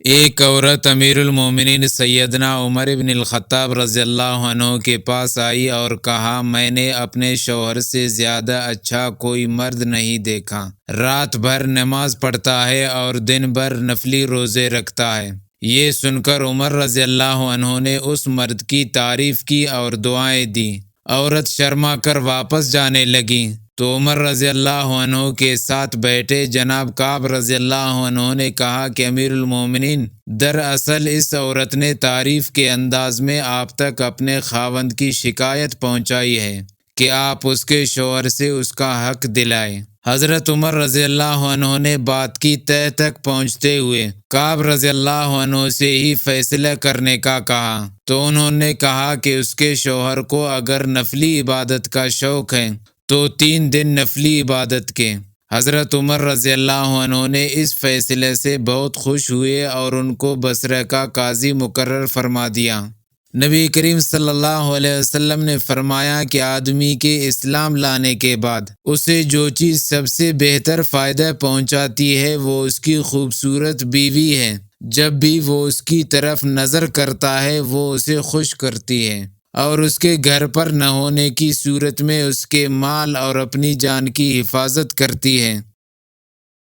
ایک عورت امیر المومنین سیدنا عمر بن الخطاب رضی اللہ عنہ کے پاس آئی اور کہا، میں نے اپنے شوہر سے زیادہ اچھا کوئی مرد نہیں دیکھا، رات بھر نماز پڑھتا ہے اور دن بھر نفلی روزے رکھتا ہے۔ یہ سن کر عمر رضی اللہ عنہ نے اس مرد کی تعریف کی اور دعائیں دیں۔ عورت شرما کر واپس جانے لگی تو عمر رضی اللہ عنہ کے ساتھ بیٹھے جناب کعب رضی اللہ عنہ نے کہا کہ امیر المومنین، دراصل اس عورت نے تعریف کے انداز میں آپ تک اپنے خاوند کی شکایت پہنچائی ہے کہ آپ اس کے شوہر سے اس کا حق دلائیں۔ حضرت عمر رضی اللہ عنہ نے بات کی تہہ تک پہنچتے ہوئے کعب رضی اللہ عنہ سے ہی فیصلہ کرنے کا کہا، تو انہوں نے کہا کہ اس کے شوہر کو اگر نفلی عبادت کا شوق ہے تو 3 دن نفلی عبادت کے۔ حضرت عمر رضی اللہ عنہ نے اس فیصلے سے بہت خوش ہوئے اور ان کو بصرہ کا قاضی مقرر فرما دیا۔ نبی کریم صلی اللہ علیہ وسلم نے فرمایا کہ آدمی کے اسلام لانے کے بعد اسے جو چیز سب سے بہتر فائدہ پہنچاتی ہے وہ اس کی خوبصورت بیوی ہے۔ جب بھی وہ اس کی طرف نظر کرتا ہے وہ اسے خوش کرتی ہے، اور اس کے گھر پر نہ ہونے کی صورت میں اس کے مال اور اپنی جان کی حفاظت کرتی ہے۔